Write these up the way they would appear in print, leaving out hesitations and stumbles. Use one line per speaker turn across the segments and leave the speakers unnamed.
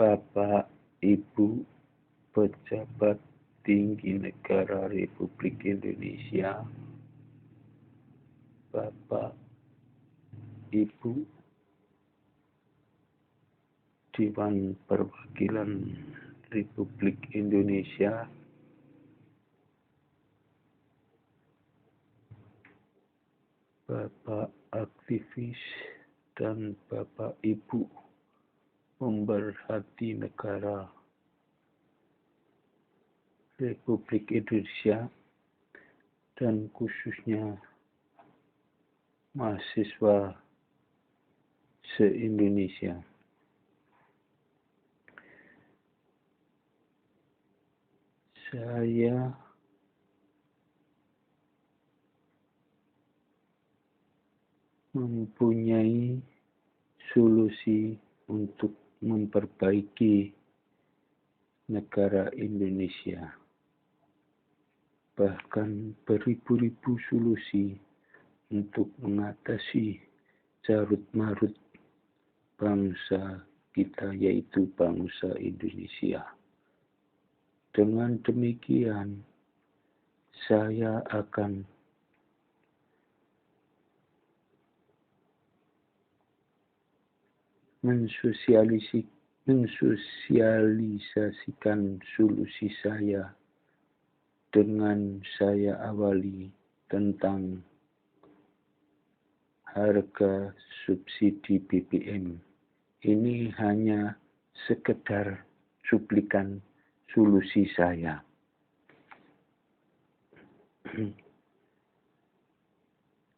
Bapak, Ibu, pejabat tinggi negara Republik Indonesia, Bapak, Ibu, Dewan Perwakilan Republik Indonesia, Bapak aktivis dan Bapak Ibu pemerhati negara Republik Indonesia dan khususnya mahasiswa se-Indonesia. Saya mempunyai solusi untuk memperbaiki negara Indonesia. Bahkan beribu-ribu solusi untuk mengatasi carut-marut bangsa kita, yaitu bangsa Indonesia. Dengan demikian, saya akan mensosialisasikan solusi saya dengan saya awali tentang harga subsidi BBM. Ini hanya sekedar cuplikan solusi saya.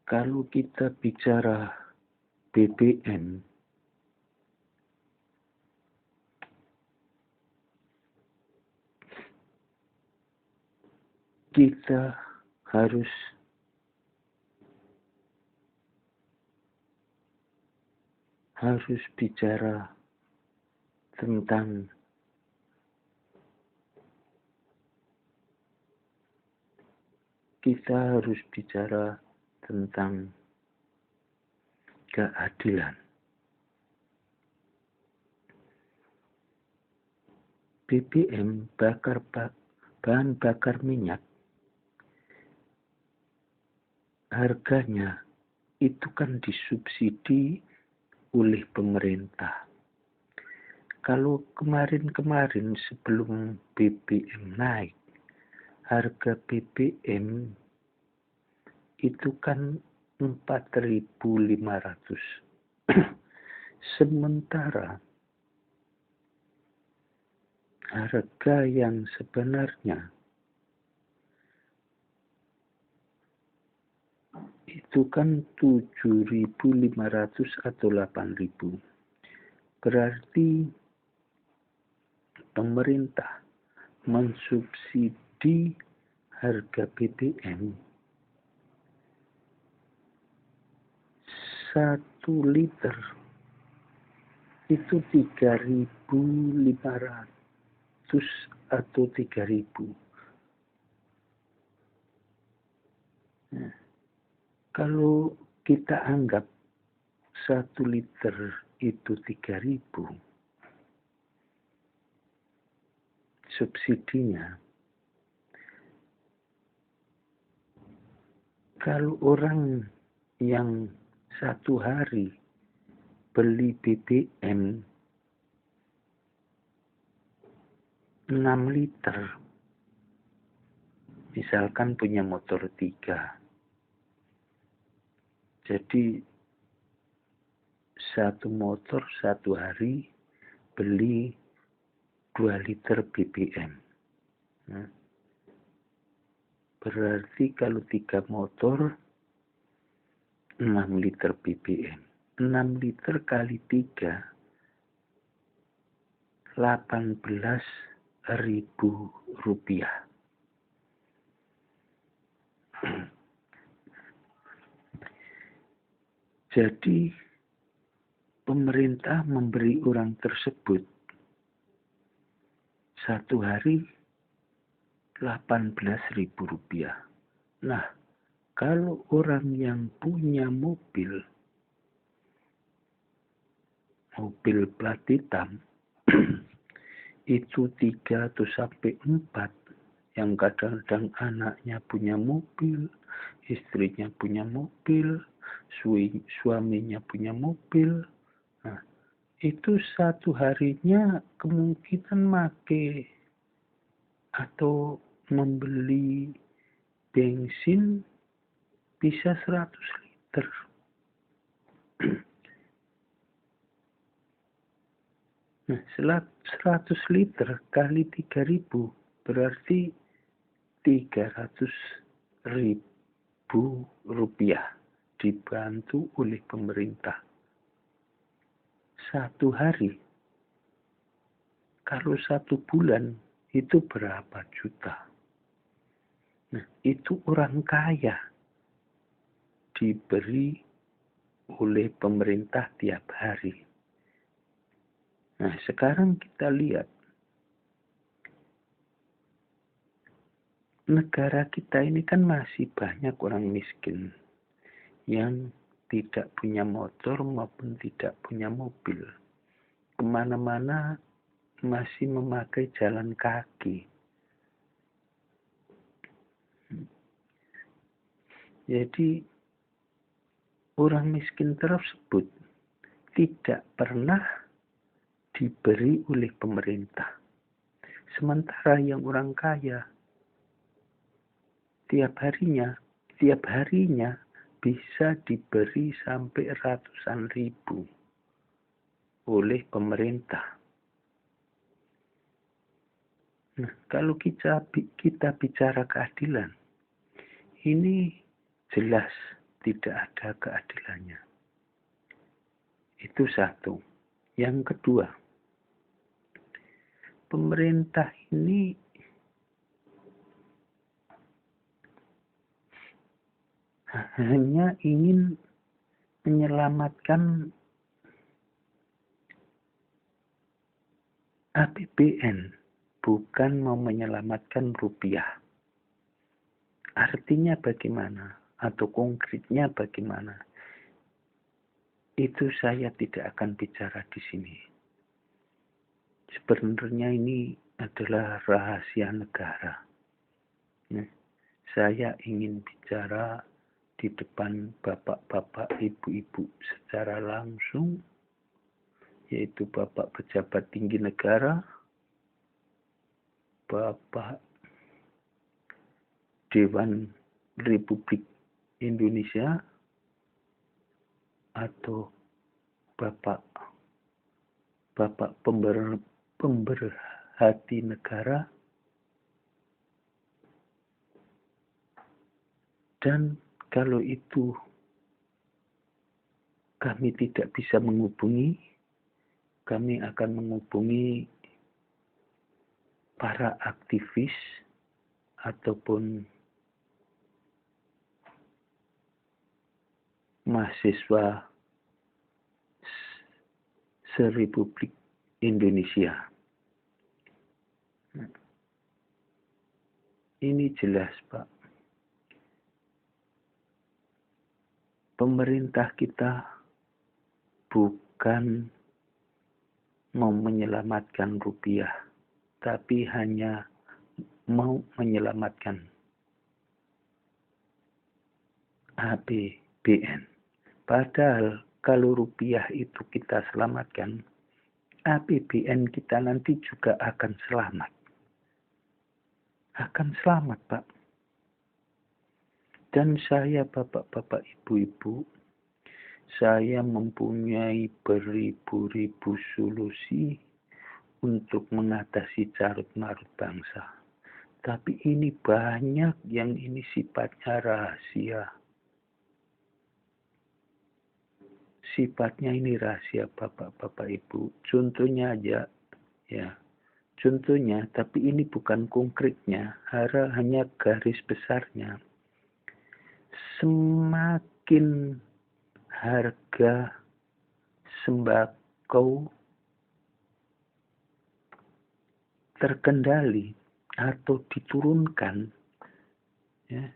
Kalau kita bicara BBM, kita harus bicara tentang keadilan. BBM bahan bakar minyak, harganya itu kan disubsidi oleh pemerintah. Kalau kemarin sebelum BBM naik, harga BBM itu kan 4.500. Sementara harga yang sebenarnya itu kan 7.500 atau 8.000. Berarti pemerintah mensubsidi harga BBM 1 liter itu 3.500 atau 3.000. Nah, kalau kita anggap 1 liter itu 3.000 subsidinya, kalau orang yang satu hari beli BBM 6 liter, misalkan punya motor 3, jadi satu motor satu hari beli 2 liter BBM. Nah, berarti kalau 3 motor 6 liter BBM. 6 liter kali 3 18.000 rupiah. Jadi pemerintah memberi orang tersebut satu hari 18.000 rupiah. Nah, kalau orang yang punya mobil plat hitam itu 3 atau sampai 4, yang kadang-kadang anaknya punya mobil, istrinya punya mobil, suaminya punya mobil. Nah, itu satu harinya kemungkinan make atau membeli bensin bisa 100 liter. Nah, 100 liter kali 3.000 berarti 300.000 rupiah dibantu oleh pemerintah. Satu hari. Kalau 1 bulan itu berapa juta? Nah, itu orang kaya diberi oleh pemerintah tiap hari. Nah, sekarang kita lihat negara kita ini kan masih banyak orang miskin yang tidak punya motor maupun tidak punya mobil. Kemana-mana masih memakai jalan kaki. Jadi orang miskin tersebut tidak pernah diberi oleh pemerintah. Sementara yang orang kaya tiap harinya bisa diberi sampai ratusan ribu oleh pemerintah. Nah, kalau kita bicara keadilan, ini jelas tidak ada keadilannya. Itu satu. Yang kedua, pemerintah ini hanya ingin menyelamatkan APBN, bukan mau menyelamatkan rupiah. Artinya bagaimana? Atau konkretnya bagaimana? Itu saya tidak akan bicara di sini. Sebenarnya ini adalah rahasia negara. Nah, saya ingin bicara di depan bapak-bapak, ibu-ibu secara langsung, yaitu Bapak Pejabat Tinggi Negara, Bapak Dewan Republik Indonesia, atau Bapak pemerhati negara, dan kalau itu kami tidak bisa menghubungi, kami akan menghubungi para aktivis ataupun mahasiswa se-Republik Indonesia. Ini jelas, Pak. Pemerintah kita bukan mau menyelamatkan rupiah, tapi hanya mau menyelamatkan APBN. Padahal kalau rupiah itu kita selamatkan, APBN kita nanti juga akan selamat. Akan selamat, Pak. Dan saya, bapak-bapak, ibu-ibu, saya mempunyai beribu-ribu solusi untuk mengatasi carut-marut bangsa. Tapi ini banyak yang ini sifatnya rahasia. Sifatnya ini rahasia, bapak-bapak, ibu. Contohnya aja, ya. Contohnya, tapi ini bukan konkretnya, hanya garis besarnya. Semakin harga sembako terkendali atau diturunkan, ya,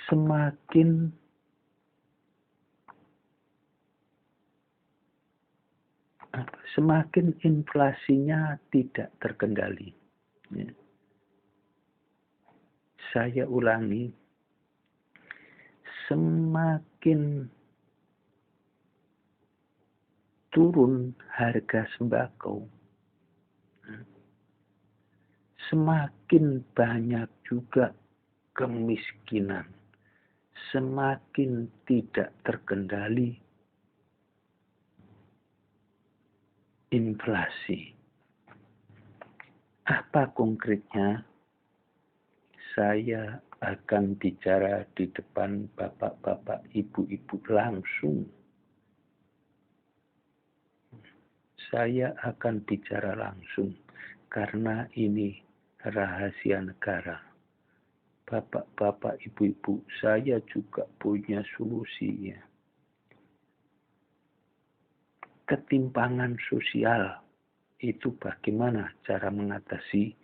semakin semakin inflasinya tidak terkendali. Ya. Saya ulangi, semakin turun harga sembako, semakin banyak juga kemiskinan, semakin tidak terkendali inflasi. Apa konkretnya? Saya akan bicara di depan bapak-bapak, ibu-ibu langsung. Saya akan bicara langsung karena ini rahasia negara. Bapak-bapak, ibu-ibu, saya juga punya solusinya. Ketimpangan sosial itu bagaimana cara mengatasi,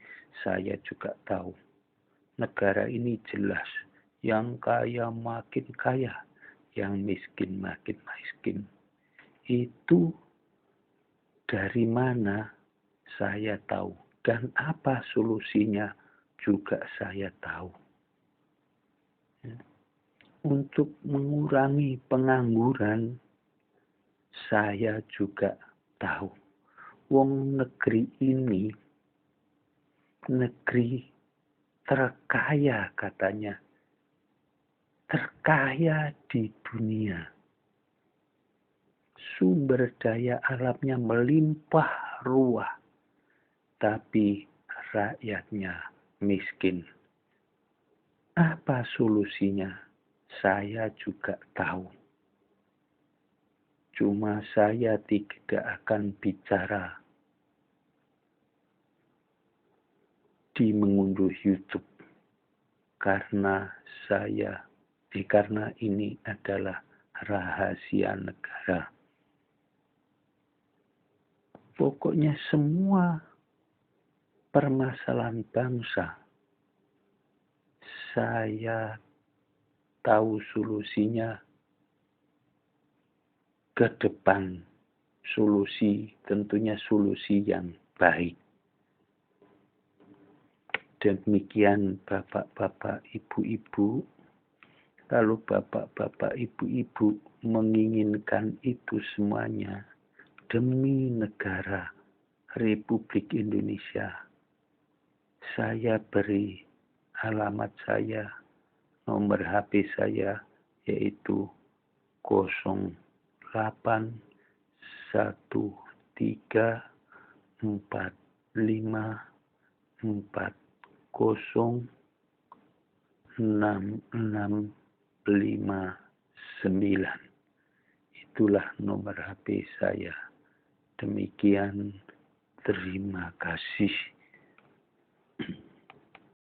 saya juga tahu. Negara ini jelas, yang kaya makin kaya, yang miskin makin miskin. Itu dari mana saya tahu, dan apa solusinya juga saya tahu. Untuk mengurangi pengangguran, saya juga tahu. Wong negeri ini, negeri terkaya katanya, terkaya di dunia. Sumber daya alamnya melimpah ruah, tapi rakyatnya miskin. Apa solusinya? Saya juga tahu. Cuma saya tidak akan bicara di mengunduh YouTube karena ini adalah rahasia negara. Pokoknya semua permasalahan bangsa saya tahu solusinya ke depan. Solusi tentunya solusi yang baik. Demikian bapak-bapak, ibu-ibu. Kalau bapak-bapak, ibu-ibu menginginkan itu semuanya demi negara Republik Indonesia, saya beri alamat saya, nomor HP saya, yaitu 081345406659. Itulah nomor HP saya. Demikian, terima kasih.